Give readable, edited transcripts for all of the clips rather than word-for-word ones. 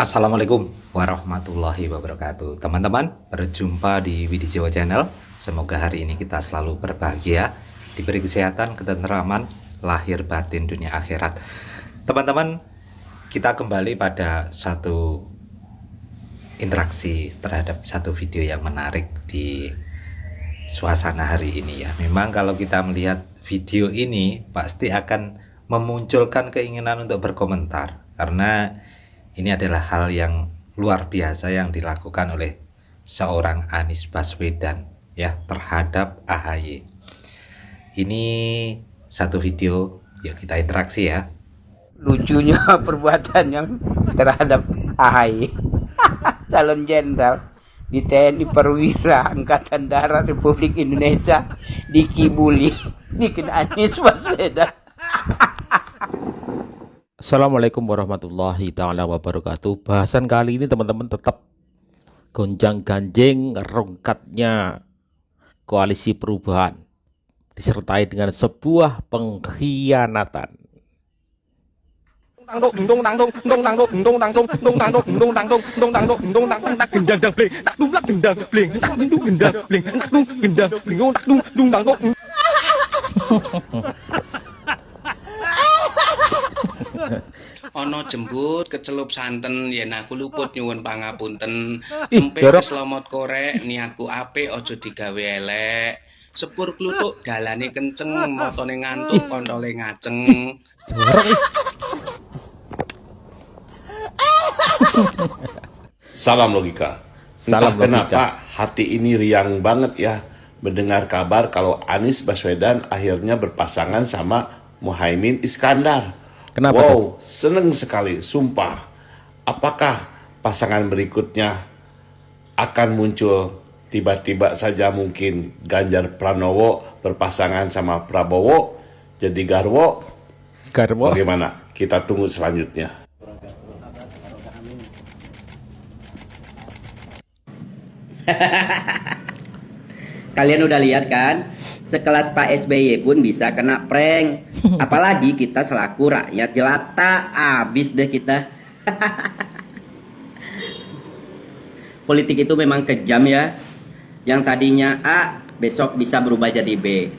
Assalamualaikum warahmatullahi wabarakatuh. Teman-teman, berjumpa di Widi Jawa Channel. Semoga hari ini kita selalu berbahagia, diberi kesehatan, ketenteraman, lahir batin dunia akhirat. Teman-teman, kita kembali pada satu interaksi terhadap satu video yang menarik di suasana hari ini ya. Memang kalau kita melihat video ini pasti akan memunculkan keinginan untuk berkomentar, karena ini adalah hal yang luar biasa yang dilakukan oleh seorang Anies Baswedan ya terhadap AHY. Ini satu video, yuk kita interaksi ya. Lucunya perbuatan yang terhadap AHY calon jenderal di TNI Perwira Angkatan Darat Republik Indonesia dikibuli bikin Anies Baswedan. Assalamualaikum warahmatullahi ta'ala wabarakatuh. Bahasan kali ini teman-teman tetap gonjang-ganjing rungkatnya koalisi perubahan disertai dengan sebuah pengkhianatan. Ono jembut kecelup santen yen aku luput nyuwun pangapunten. Ih, Empik jorok. keslomot korek niatku apik aja digawe elek. Sepur kluthuk dalane kenceng motone ngantuk kontole ngaceng. Jorok ih. Salam logika. Salam Entah kenapa logika. hati ini riang banget ya mendengar kabar kalau Anies Baswedan akhirnya berpasangan sama Muhaimin Iskandar. Kenapa Wow, seneng sekali, sumpah. Apakah pasangan berikutnya akan muncul tiba-tiba saja, mungkin Ganjar Pranowo berpasangan sama Prabowo jadi Garwo? Garwo. Bagaimana? Kita tunggu selanjutnya. Kalian udah lihat kan, sekelas Pak SBY pun bisa kena prank. Apalagi kita selaku rakyat jelata, abis deh kita. Politik itu memang kejam ya. Yang tadinya A, besok bisa berubah jadi B.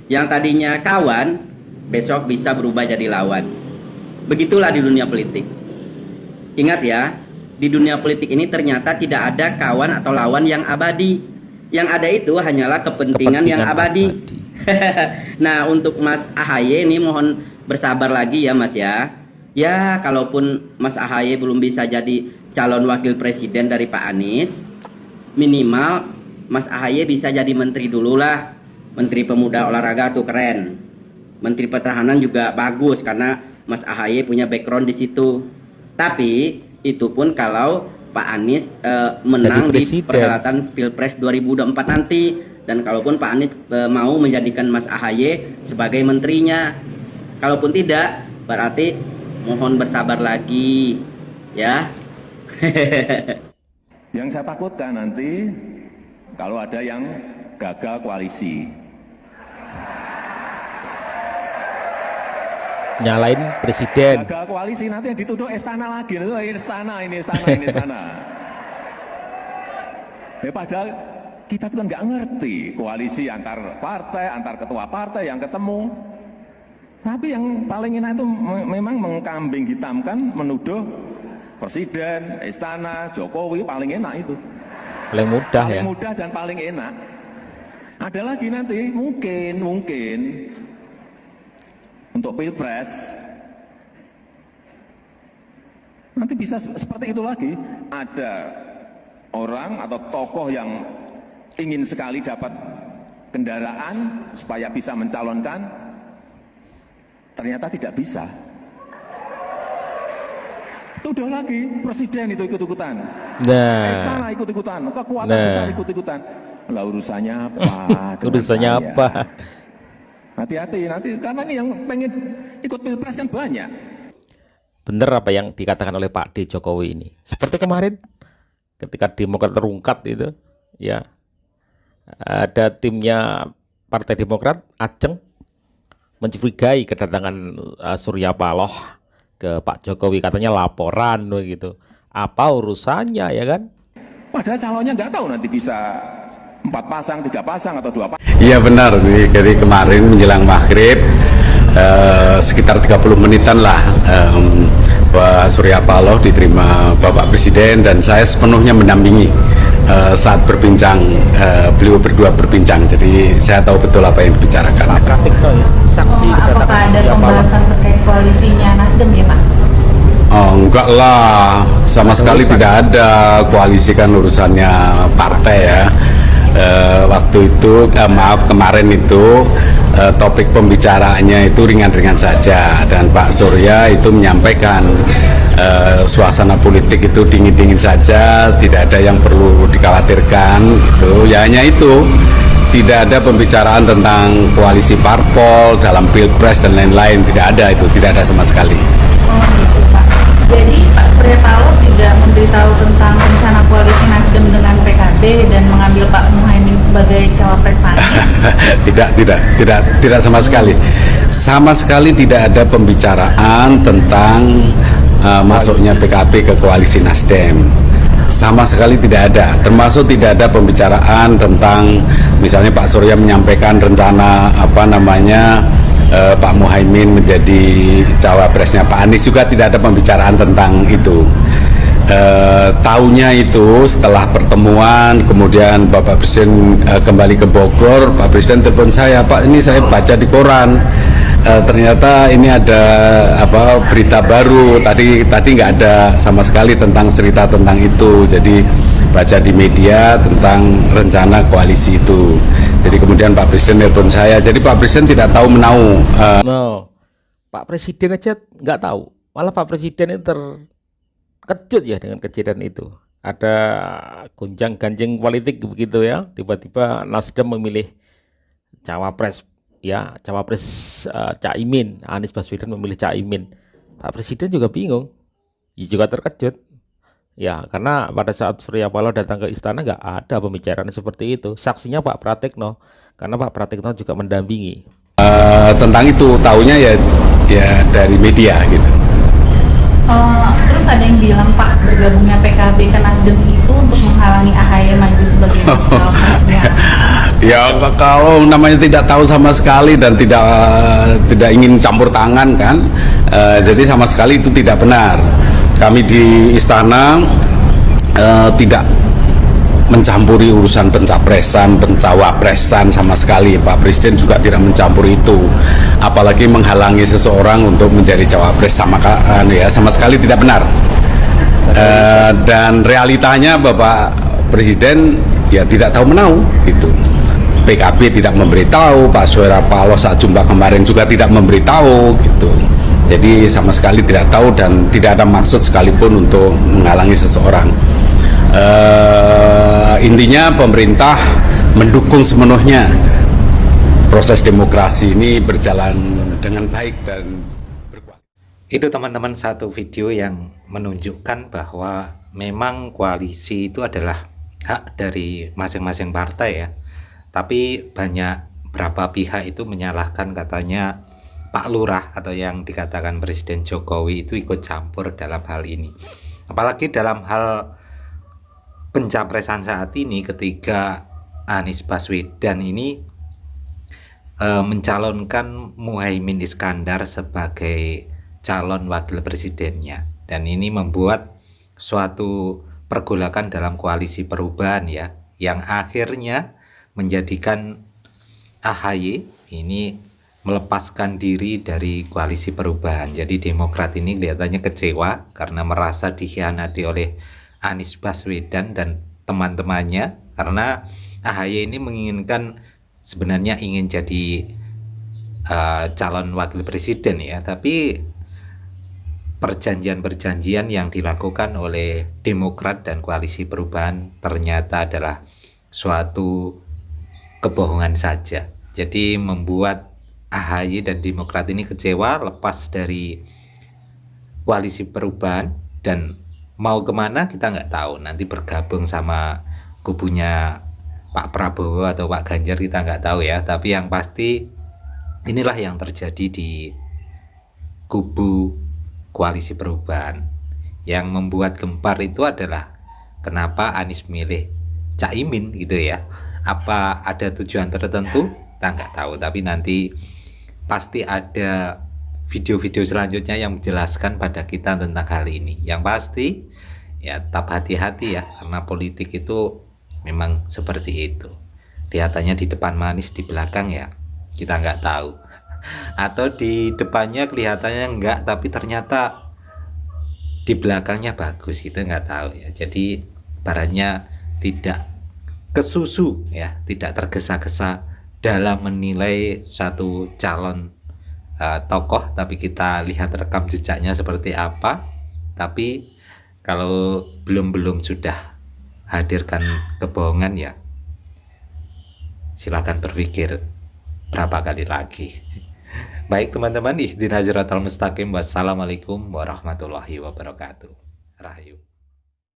Yang tadinya kawan, besok bisa berubah jadi lawan. Begitulah di dunia politik. Ingat ya, di dunia politik ini ternyata tidak ada kawan atau lawan yang abadi. Yang ada itu hanyalah kepentingan yang abadi. Nah, untuk Mas AHY ini mohon bersabar lagi ya Mas ya. Ya, kalaupun Mas AHY belum bisa jadi calon wakil presiden dari Pak Anies, minimal Mas AHY bisa jadi menteri dulu lah. Menteri Pemuda Olahraga tuh keren. Menteri Pertahanan juga bagus karena Mas AHY punya background di situ. Tapi itu pun kalau Pak Anies menang di perhelatan Pilpres 2024 nanti, dan kalaupun Pak Anies mau menjadikan Mas AHY sebagai menterinya. Kalaupun tidak, berarti mohon bersabar lagi ya. Yang saya takutkan nanti kalau ada yang gagal koalisi. Nyalain presiden. Gagal koalisi nanti yang dituduh istana lagi. Ini istana. Padahal kita tuh kan nggak ngerti koalisi antar partai, antar ketua partai yang ketemu. Tapi yang paling enak itu memang mengkambing hitamkan, menuduh presiden, istana, Jokowi paling enak itu. Paling mudah ya. Paling mudah dan paling enak. Ada lagi nanti mungkin untuk Pilpres nanti bisa seperti itu lagi. Ada orang atau tokoh yang ingin sekali dapat kendaraan supaya bisa mencalonkan, ternyata tidak bisa. Tuduh lagi presiden itu ikut-ikutan, istana ikut-ikutan, kekuatan besar ikut-ikutan. Lah urusannya apa? Urusannya apa? Hati-hati nanti, karena ini yang pengen ikut Pilpres kan banyak. Bener apa yang dikatakan oleh Pak D Jokowi ini. Seperti kemarin ketika Demokrat terungkat itu ya, ada timnya Partai Demokrat Aceng mencurigai kedatangan Surya Paloh ke Pak Jokowi, katanya laporan begitu. Apa urusannya ya kan? Padahal calonnya nggak tahu nanti bisa 4 pasang, 3 pasang, atau 2 pasang. Iya benar nih, dari kemarin menjelang maghrib sekitar 30 menitan lah Pak Surya Paloh diterima Bapak Presiden, dan saya sepenuhnya mendampingi saat berbincang, beliau berdua berbincang, jadi saya tahu betul apa yang dibicarakan. Saksi apakah ada pembahasan terkait koalisinya Nasdem ya Pak? Oh, enggak lah, sama sekali tidak ada. Koalisi kan urusannya partai ya. Waktu itu maaf, kemarin itu topik pembicaraannya itu ringan-ringan saja, dan Pak Surya itu menyampaikan suasana politik itu dingin-dingin saja, tidak ada yang perlu dikhawatirkan gitu. Ya hanya itu, tidak ada pembicaraan tentang koalisi parpol dalam pilpres dan lain-lain, tidak ada itu, tidak ada sama sekali. Oh gitu Pak. Jadi Pak Surya Paloh tidak memberitahu tentang rencana koalisi Nasdem dengan PKB dan mengambil Pak Muhaimin sebagai cawapres Anies? Tidak sama sekali. Sama sekali tidak ada pembicaraan tentang masuknya PKB ke koalisi Nasdem. Sama sekali tidak ada. Termasuk tidak ada pembicaraan tentang misalnya Pak Surya menyampaikan rencana Pak Muhaimin menjadi cawapresnya Pak Anies, juga tidak ada pembicaraan tentang itu. Tahunya itu setelah pertemuan, kemudian Bapak Presiden kembali ke Bogor, Pak Presiden telepon saya, Pak ini saya baca di koran, ternyata ini ada berita baru, tadi nggak ada sama sekali tentang cerita tentang itu, jadi baca di media tentang rencana koalisi itu. Jadi kemudian Pak Presiden telepon saya, jadi Pak Presiden tidak tahu menau. No, Pak Presiden aja nggak tahu, malah Pak Presiden itu terkejut ya dengan kejadian itu. Ada gonjang-ganjing politik begitu ya, tiba-tiba Nasdem memilih cawapres ya, cawapres Caimin, Anies Baswedan memilih Caimin. Pak Presiden juga bingung, juga terkejut ya, karena pada saat Surya Paloh datang ke istana nggak ada pembicaraan seperti itu. Saksinya Pak Pratikno, karena Pak Pratikno juga mendampingi. Tentang itu tahunya ya dari media gitu. Terus ada yang bilang Pak, bergabungnya PKB ke Nasdem itu untuk menghalangi AHY maju sebagai cawapresnya. Ya kalau namanya tidak tahu sama sekali dan tidak ingin campur tangan kan, jadi sama sekali itu tidak benar. Kami di istana tidak mencampuri urusan pencapresan, pencawapresan sama sekali. Pak Presiden juga tidak mencampuri itu, apalagi menghalangi seseorang untuk menjadi cawapres sama sekali tidak benar. Dan realitanya Bapak Presiden ya tidak tahu menau gitu. PKB tidak memberitahu, Pak Surya Paloh saat jumpa kemarin juga tidak memberitahu gitu. Jadi sama sekali tidak tahu dan tidak ada maksud sekalipun untuk menghalangi seseorang. Intinya pemerintah mendukung sepenuhnya proses demokrasi ini berjalan dengan baik dan berkualitas. Itu teman-teman satu video yang menunjukkan bahwa memang koalisi itu adalah hak dari masing-masing partai ya. Tapi beberapa pihak itu menyalahkan, katanya Pak Lurah atau yang dikatakan Presiden Jokowi itu ikut campur dalam hal ini. Apalagi dalam hal pencapresan saat ini, ketika Anies Baswedan ini mencalonkan Muhaimin Iskandar sebagai calon wakil presidennya, dan ini membuat suatu pergolakan dalam koalisi perubahan ya, yang akhirnya menjadikan AHY ini melepaskan diri dari koalisi perubahan. Jadi Demokrat ini kelihatannya kecewa karena merasa dikhianati oleh Anies Baswedan dan teman-temannya, karena AHY ini menginginkan, sebenarnya ingin jadi calon wakil presiden ya, tapi perjanjian-perjanjian yang dilakukan oleh Demokrat dan koalisi perubahan ternyata adalah suatu kebohongan saja. Jadi membuat AHY dan Demokrat ini kecewa, lepas dari koalisi perubahan, dan mau kemana kita nggak tahu. Nanti bergabung sama kubunya Pak Prabowo atau Pak Ganjar kita nggak tahu ya. Tapi yang pasti inilah yang terjadi di kubu koalisi perubahan, Yang membuat gempar itu adalah kenapa Anies milih Caimin gitu ya. Apa ada tujuan tertentu? Kita nggak tahu, tapi nanti pasti ada video-video selanjutnya yang menjelaskan pada kita tentang hal ini. Yang pasti ya tetap hati-hati ya, karena politik itu memang seperti itu. Kelihatannya di depan manis, di belakang ya kita nggak tahu. Atau di depannya kelihatannya enggak, tapi ternyata di belakangnya bagus, kita nggak tahu ya. Jadi barannya tidak kesusu ya, tidak tergesa-gesa dalam menilai satu calon tokoh, tapi kita lihat rekam jejaknya seperti apa. Tapi kalau belum sudah hadirkan kebohongan ya silakan berpikir berapa kali lagi. Baik teman-teman, ihdinas siratal mustaqim. Wassalamualaikum warahmatullahi wabarakatuh. Rahayu.